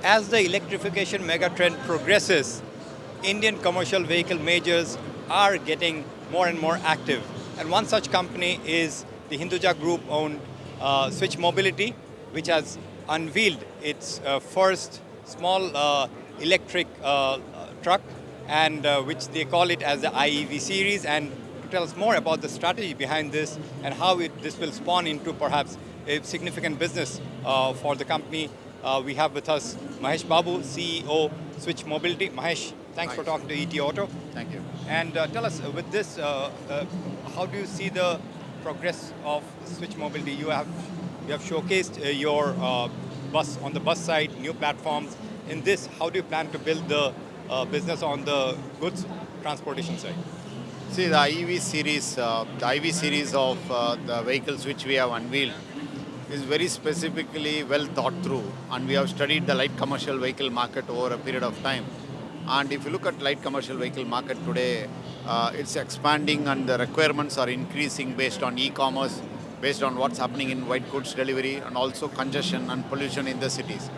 as the electrification megatrend progresses, Indian commercial vehicle majors are getting more and more active. And one such company is the Hinduja Group owned Switch Mobility, which has unveiled its first small electric truck, and which they call it as the IEV series. And to tell us more about the strategy behind this and how this will spawn into perhaps a significant business for the company, we have with us Mahesh Babu, CEO, Switch Mobility. Mahesh, thanks for talking to ETAuto. Thank you. And tell us, with this, how do you see the progress of Switch Mobility? You have showcased your bus on the bus side, new platforms. In this, how do you plan to build the business on the goods transportation side? See, the IV series of the vehicles which we have unveiled is very specifically well thought through, and we have studied the light commercial vehicle market over a period of time. And if you look at light commercial vehicle market today, it's expanding and the requirements are increasing based on e-commerce, based on what's happening in white goods delivery, and also congestion and pollution in the cities.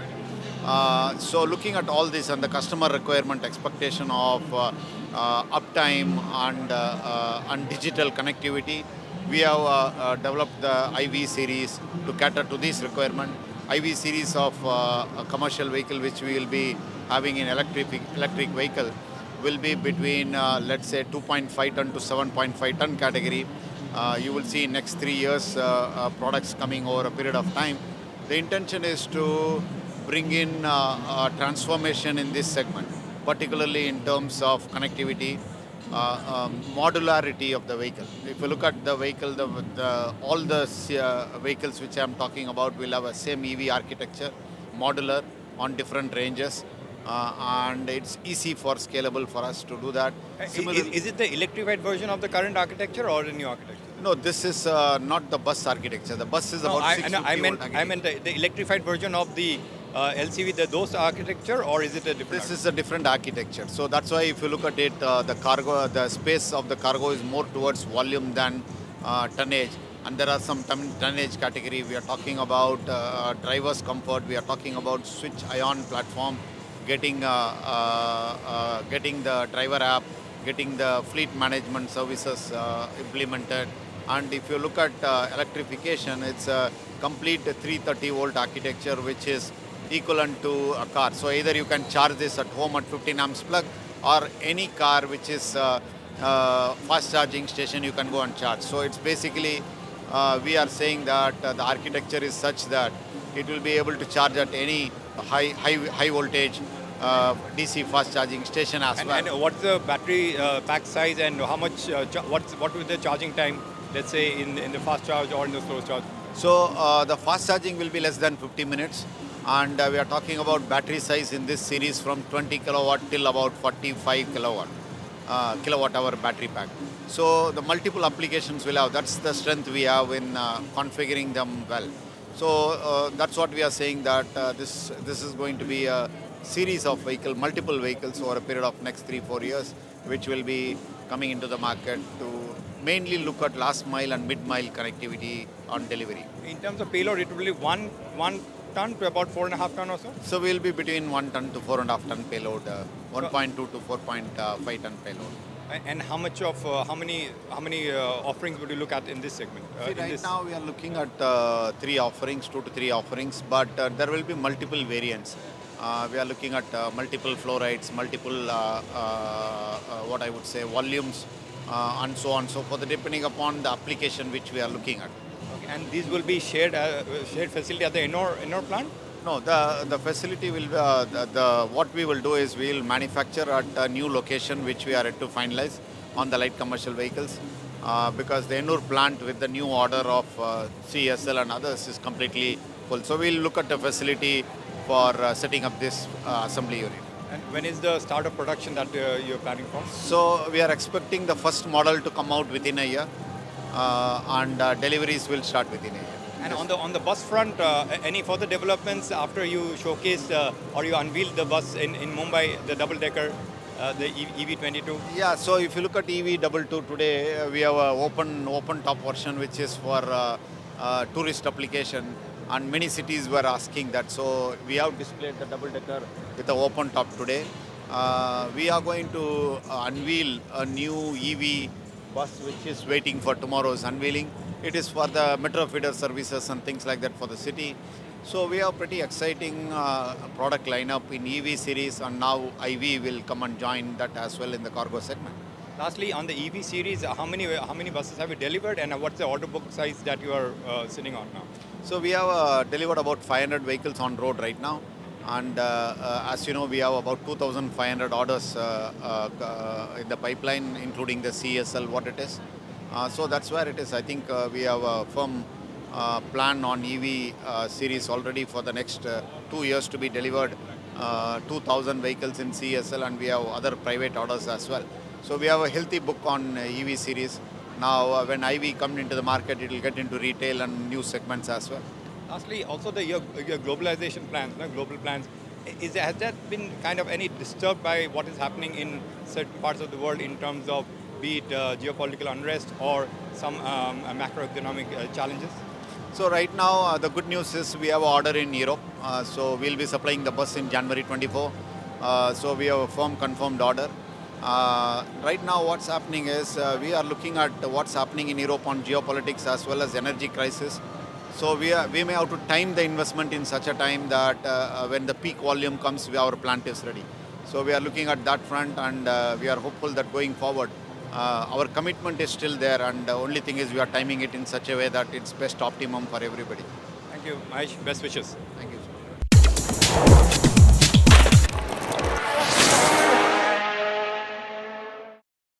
So looking at all this and the customer requirement expectation of uptime and digital connectivity, we have developed the IV series to cater to this requirement. IV series of a commercial vehicle which we will be having in electric vehicle will be between let's say 2.5 ton to 7.5 ton category. You will see in next 3 years products coming over a period of time. The intention is to bring in transformation in this segment, particularly in terms of connectivity, modularity of the vehicle. If you look at the vehicle, all the vehicles which I am talking about will have a same EV architecture, modular on different ranges, and it's easy for scalable for us to do that. Is it the electrified version of the current architecture or the new architecture? No, this is not the bus architecture. The bus is about 650 volt I meant the electrified version of the LCV, the those architecture, or is it a different? This is a different architecture. So that's why if you look at it, the space of the cargo is more towards volume than tonnage. And there are some tonnage category. We are talking about driver's comfort. We are talking about switch ion platform, getting the driver app, getting the fleet management services implemented. And if you look at electrification, it's a complete 330 volt architecture, which is equivalent to a car. So either you can charge this at home at 15 amps plug, or any car which is fast charging station you can go and charge. So it's basically we are saying that the architecture is such that it will be able to charge at any high voltage DC fast charging station as well. And what's the battery pack size, and how much? What will the charging time? Let's say in the fast charge or in the slow charge. So the fast charging will be less than 50 minutes, and we are talking about battery size in this series from 20 kilowatt till about 45 kilowatt hour battery pack. So the multiple applications will have. That's the strength we have in configuring them well. So that's what we are saying, that this is going to be a series of multiple vehicles over a period of next 3-4 years, which will be coming into the market to mainly look at last mile and mid mile connectivity on delivery. In terms of payload, it will be one ton to about 4.5 ton or so. So we'll be between 1 ton to 4.5 ton payload, 1.2 to 4.5 ton payload. And how many offerings would you look at in this segment? Right now we are looking at 2 to 3 offerings, but there will be multiple variants. We are looking at multiple flow rates, multiple what I would say volumes, and so on, so forth, depending upon the application which we are looking at. Okay. And these will be shared facility at the Ennore plant? No, the facility will what we will do is we will manufacture at a new location which we are yet to finalize on the light commercial vehicles, because the Ennore plant with the new order of CSL and others is completely full. So we'll look at the facility for setting up this assembly unit. And when is the start of production that you're planning for? So we are expecting the first model to come out within a year, and deliveries will start within a year. And on the bus front, any further developments after you showcased or you unveiled the bus in Mumbai, the double-decker, the EV22? Yeah, so if you look at EV22 today, we have an open top version which is for tourist application, and many cities were asking that. So we have displayed the double decker with the open top today. We are going to unveil a new EV bus which is waiting for tomorrow's unveiling. It is for the metro feeder services and things like that for the city. So we have pretty exciting product lineup in EV series, and now IV will come and join that as well in the cargo segment. Lastly, on the EV series, how many buses have you delivered, and what's the order book size that you are sitting on now? So we have delivered about 500 vehicles on road right now, and as you know, we have about 2,500 orders in the pipeline, including the CSL, what it is. So that's where it is. I think we have a firm plan on EV series already for the next 2 years to be delivered 2,000 vehicles in CSL, and we have other private orders as well. So we have a healthy book on EV series. Now, when IV comes into the market, it will get into retail and new segments as well. Lastly, also your globalization plans, global plans, has that been kind of any disturbed by what is happening in certain parts of the world in terms of be it geopolitical unrest or some macroeconomic challenges? So right now, the good news is we have an order in Europe. So we'll be supplying the bus in January 24. So we have a firm confirmed order. Right now, what's happening is we are looking at what's happening in Europe on geopolitics as well as energy crisis. So we may have to time the investment in such a time that when the peak volume comes, our plant is ready. So we are looking at that front, and we are hopeful that going forward, our commitment is still there, and the only thing is we are timing it in such a way that it's best optimum for everybody. Thank you, Mahesh. Best wishes. Thank you.